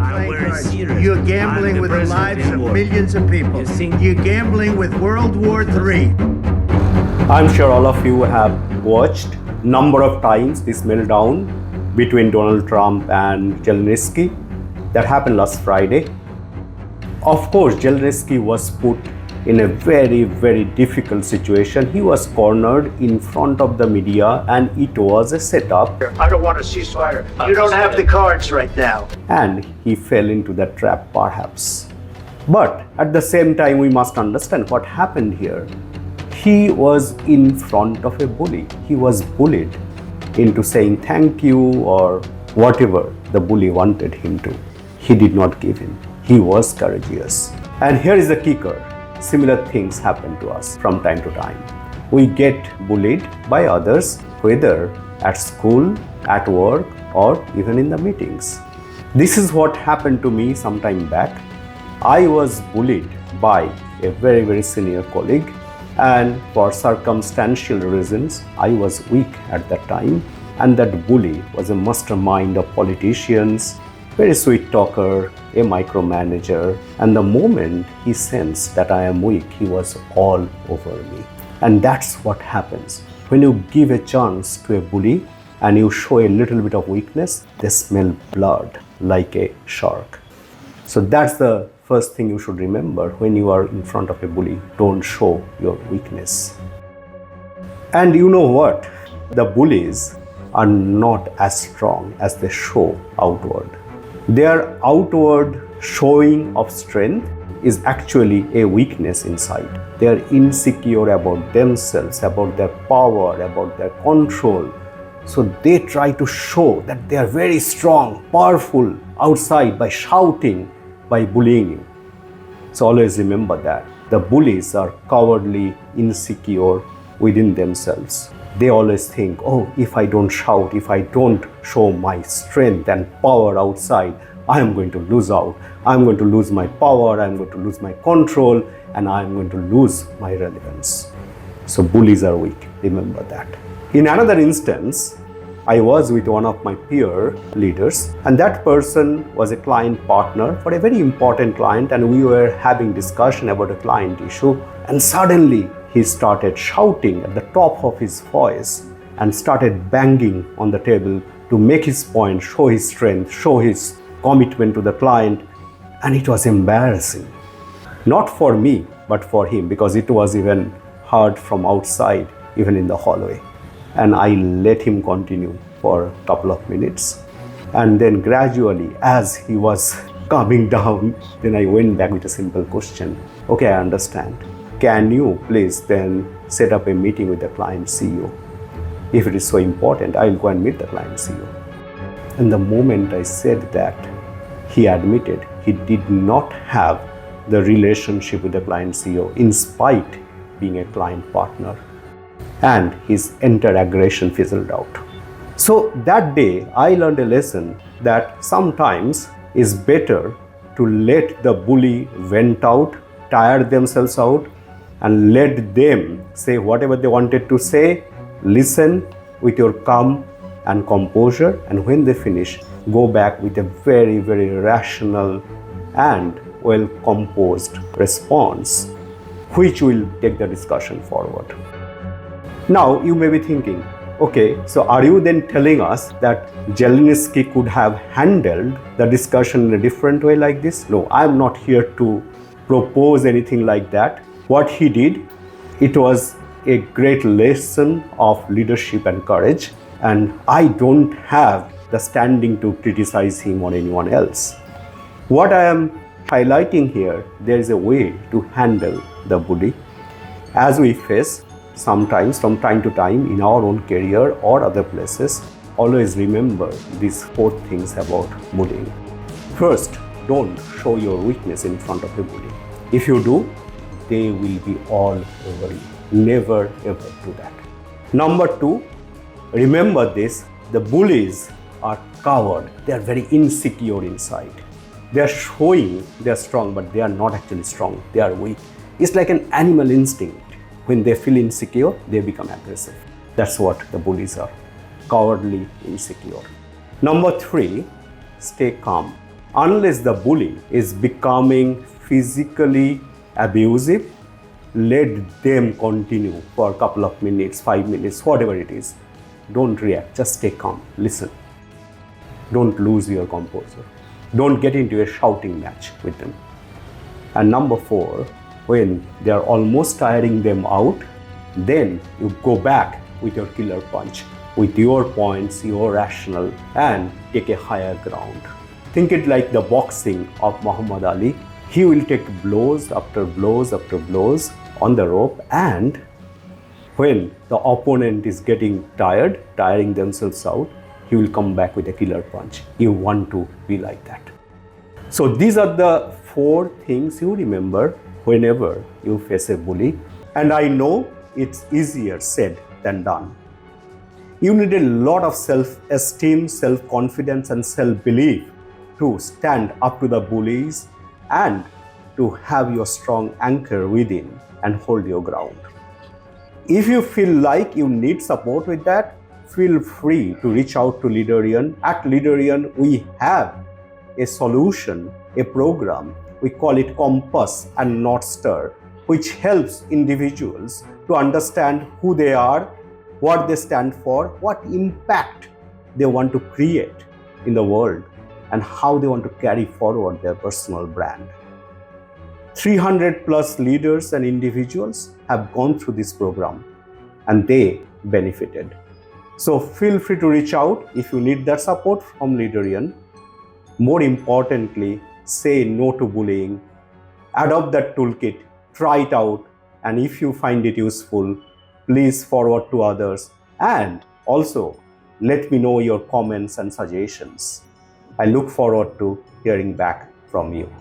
You're gambling with the lives of millions of people. You're gambling with World War III. I'm sure all of you have watched number of times this meltdown between Donald Trump and Zelensky that happened last Friday. Of course, Zelensky was put in a very, very difficult situation. He was cornered in front of the media and it was a setup. I don't want a ceasefire. You don't have the cards right now. And he fell into that trap perhaps. But at the same time, we must understand what happened here. He was in front of a bully. He was bullied into saying thank you or whatever the bully wanted him to. He did not give in. He was courageous. And here is the kicker. Similar things happen to us from time to time. We get bullied by others, whether at school, at work, or even in the meetings. This is what happened to me some time back. I was bullied by a very, very senior colleague, and for circumstantial reasons, I was weak at that time. And that bully was a mastermind of politicians, very sweet talker, a micromanager, and the moment he sensed that I am weak, he was all over me. And that's what happens. When you give a chance to a bully and you show a little bit of weakness, they smell blood like a shark. So that's the first thing you should remember when you are in front of a bully. Don't show your weakness. And you know what? The bullies are not as strong as they show outward. Their outward showing of strength is actually a weakness inside. They are insecure about themselves, about their power, about their control. So they try to show that they are very strong, powerful outside by shouting, by bullying you. So always remember that. The bullies are cowardly, insecure within themselves. They always think, oh, if I don't shout, if I don't show my strength and power outside, I am going to lose out. I'm going to lose my power, I'm going to lose my control, and I'm going to lose my relevance. So bullies are weak, remember that. In another instance, I was with one of my peer leaders, and that person was a client partner for a very important client, and we were having discussion about a client issue, and suddenly he started shouting at the top of his voice and started banging on the table to make his point, show his strength, show his commitment to the client. And it was embarrassing. Not for me, but for him, because it was even heard from outside, even in the hallway. And I let him continue for a couple of minutes. And then gradually, as he was calming down, then I went back with a simple question. Okay, I understand. Can you please then set up a meeting with the client CEO? If it is so important, I'll go and meet the client CEO. And the moment I said that, he admitted he did not have the relationship with the client CEO in spite being a client partner. And his entire aggression fizzled out. So that day, I learned a lesson that sometimes it's better to let the bully vent out, tire themselves out, and let them say whatever they wanted to say. Listen with your calm and composure, and when they finish, go back with a very, very rational and well-composed response, which will take the discussion forward. Now, you may be thinking, okay, so are you then telling us that Zelensky could have handled the discussion in a different way like this? No, I am not here to propose anything like that. What he did, it was a great lesson of leadership and courage, and I don't have the standing to criticize him or anyone else. What I am highlighting here, there is a way to handle the bully as we face sometimes from time to time in our own career or other places. Always remember these 4 things about bullying. First, don't show your weakness in front of a bully. If you do, they will be all over you. Never ever do that. Number 2, remember this, the bullies are coward. They are very insecure inside. They are showing they are strong, but they are not actually strong. They are weak. It's like an animal instinct. When they feel insecure, they become aggressive. That's what the bullies are. Cowardly, insecure. Number 3, stay calm. Unless the bully is becoming physically abusive, let them continue for a couple of minutes, 5 minutes, whatever it is. Don't react, just stay calm, listen. Don't lose your composure. Don't get into a shouting match with them. And number 4, when they are almost tiring them out, then you go back with your killer punch, with your points, your rationale, and take a higher ground. Think it like the boxing of Muhammad Ali. He will take blows after blows after blows on the rope, and when the opponent is getting tiring themselves out, he will come back with a killer punch. You want to be like that. So these are the 4 things you remember whenever you face a bully. And I know it's easier said than done. You need a lot of self-esteem, self-confidence, and self-belief to stand up to the bullies and to have your strong anchor within and hold your ground. If you feel like you need support with that, feel free to reach out to Leaderion. At Leaderion, we have a solution, a program. We call it Compass and NorthStar, which helps individuals to understand who they are, what they stand for, what impact they want to create in the world, and how they want to carry forward their personal brand. 300 plus leaders and individuals have gone through this program and they benefited. So feel free to reach out if you need that support from Leaderion. More importantly, say no to bullying, adopt that toolkit, try it out, and if you find it useful, please forward to others, and also let me know your comments and suggestions. I look forward to hearing back from you.